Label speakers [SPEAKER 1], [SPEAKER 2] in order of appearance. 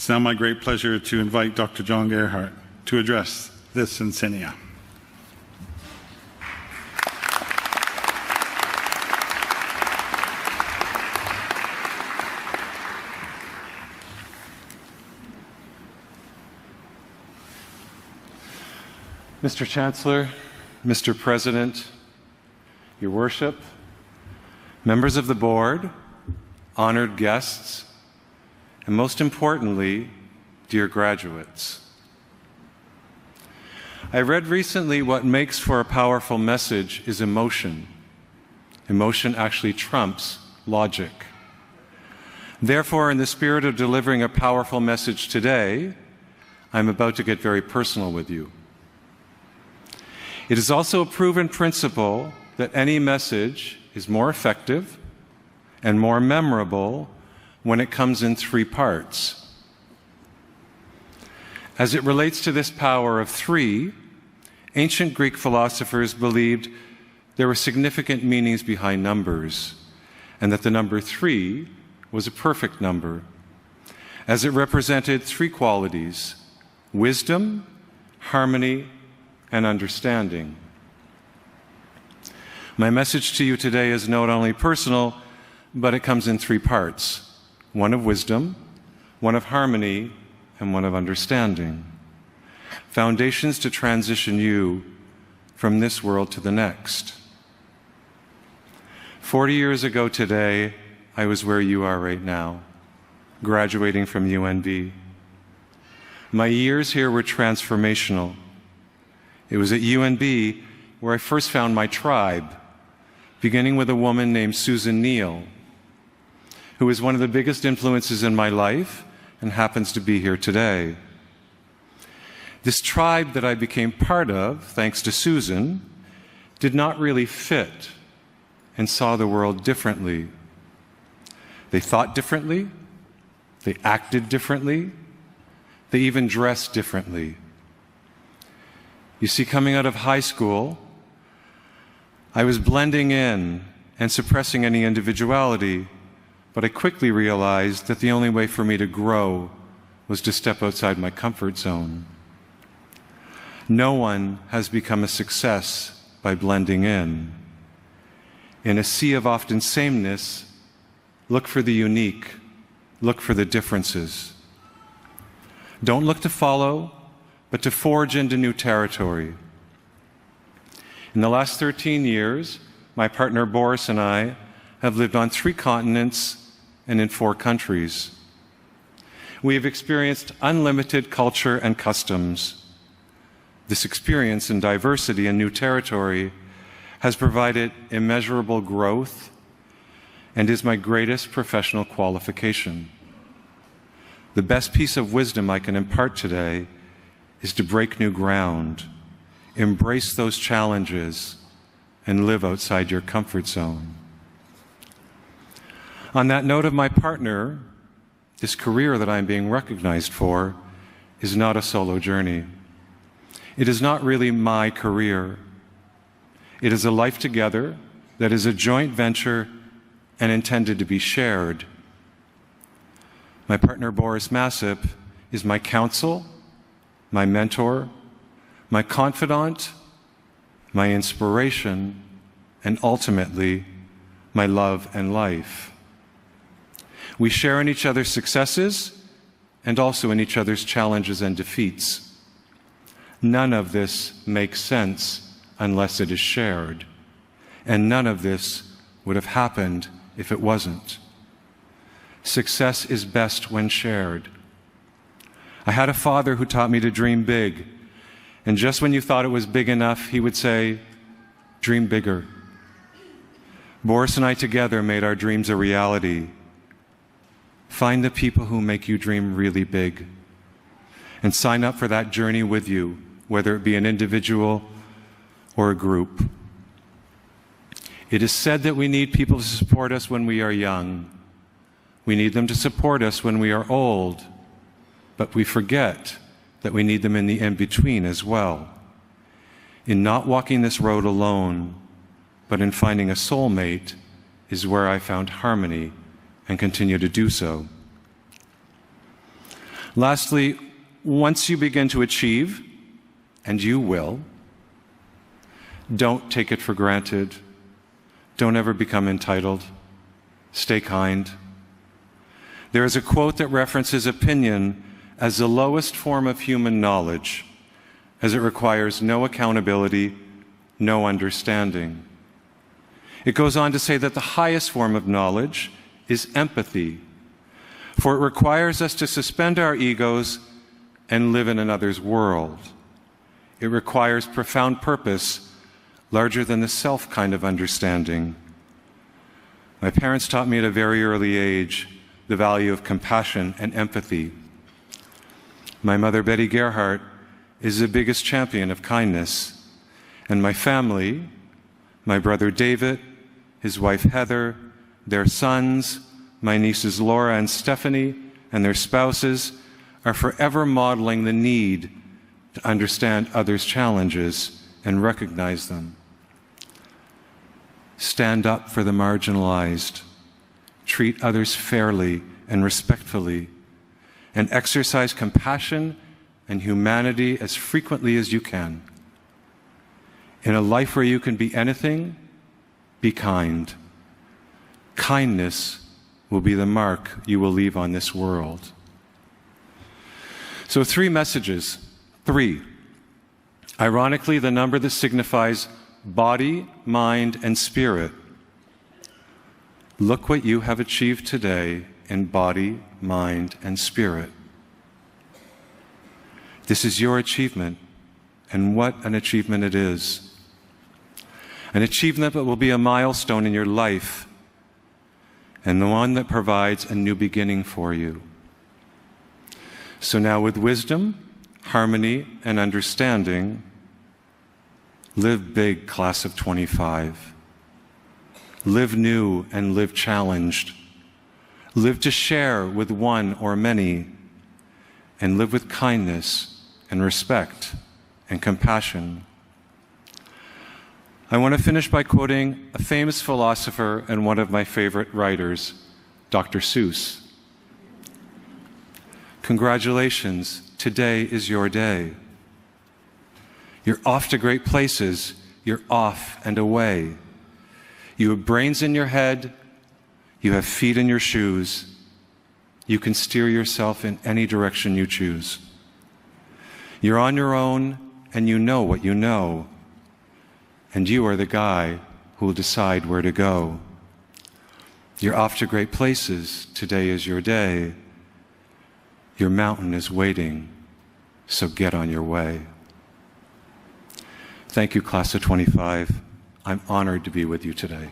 [SPEAKER 1] It's now my great pleasure to invite Dr. John Gerhardt to address this insignia.
[SPEAKER 2] Mr. Chancellor, Mr. President, Your Worship, members of the board, honored guests, and most importantly, dear graduates. I read recently what makes for a powerful message is emotion. Emotion actually trumps logic. Therefore, in the spirit of delivering a powerful message today, I'm about to get very personal with you. It is also a proven principle that any message is more effective and more memorable when it comes in three parts. As it relates to this power of three, ancient Greek philosophers believed there were significant meanings behind numbers, and that the number 3 was a perfect number, as it represented three qualities: wisdom, harmony, and understanding. My message to you today is not only personal, but it comes in three parts: one of wisdom, one of harmony, and one of understanding. Foundations to transition you from this world to the next. 40 years ago today, I was where you are right now, graduating from UNB. My years here were transformational. It was at UNB where I first found my tribe, beginning with a woman named Susan Neal, who is one of the biggest influences in my life and happens to be here today. This tribe that I became part of, thanks to Susan, did not really fit and saw the world differently. They thought differently, they acted differently, they even dressed differently. You see, coming out of high school, I was blending in and suppressing any individuality, but I quickly realized that the only way for me to grow was to step outside my comfort zone. No one has become a success by blending in. In a sea of often sameness, look for the unique, look for the differences. Don't look to follow, but to forge into new territory. In the last 13 years, my partner Boris and I have lived on 3 continents and in 4 countries. We have experienced unlimited culture and customs. This experience in diversity and new territory has provided immeasurable growth and is my greatest professional qualification. The best piece of wisdom I can impart today is to break new ground, embrace those challenges, and live outside your comfort zone. On that note of my partner, this career that I'm being recognized for is not a solo journey. It is not really my career. It is a life together that is a joint venture and intended to be shared. My partner Boris Massip is my counsel, my mentor, my confidant, my inspiration, and ultimately, my love and life. We share in each other's successes and also in each other's challenges and defeats. None of this makes sense unless it is shared, and none of this would have happened if it wasn't. Success is best when shared. I had a father who taught me to dream big, and just when you thought it was big enough, he would say, "Dream bigger." Boris and I together made our dreams a reality. Find the people who make you dream really big, and sign up for that journey with you, whether it be an individual or a group. It is said that we need people to support us when we are young. We need them to support us when we are old. But we forget that we need them in the in-between as well. In not walking this road alone, but in finding a soulmate, is where I found harmony and continue to do so. Lastly, once you begin to achieve, and you will, don't take it for granted. Don't ever become entitled. Stay kind. There is a quote that references opinion as the lowest form of human knowledge, as it requires no accountability, no understanding. It goes on to say that the highest form of knowledge is empathy, for it requires us to suspend our egos and live in another's world. It requires profound purpose, larger than the self kind of understanding. My parents taught me at a very early age the value of compassion and empathy. My mother, Betty Gerhardt, is the biggest champion of kindness. And my family, my brother David, his wife Heather, their sons, my nieces Laura and Stephanie, and their spouses, are forever modeling the need to understand others' challenges and recognize them. Stand up for the marginalized, treat others fairly and respectfully, and exercise compassion and humanity as frequently as you can. In a life where you can be anything, be kind. Kindness will be the mark you will leave on this world. So 3 messages. 3. Ironically, the number that signifies body, mind, and spirit. Look what you have achieved today in body, mind, and spirit. This is your achievement, and what an achievement it is. An achievement that will be a milestone in your life, and the one that provides a new beginning for you. So now, with wisdom, harmony, and understanding, live big, class of 25. Live new and live challenged. Live to share with one or many, and live with kindness and respect and compassion. I want to finish by quoting a famous philosopher and one of my favorite writers, Dr. Seuss. Congratulations, today is your day. You're off to great places. You're off and away. You have brains in your head. You have feet in your shoes. You can steer yourself in any direction you choose. You're on your own, and you know what you know. And you are the guy who will decide where to go. You're off to great places. Today is your day. Your mountain is waiting, so get on your way. Thank you, class of 25. I'm honored to be with you today.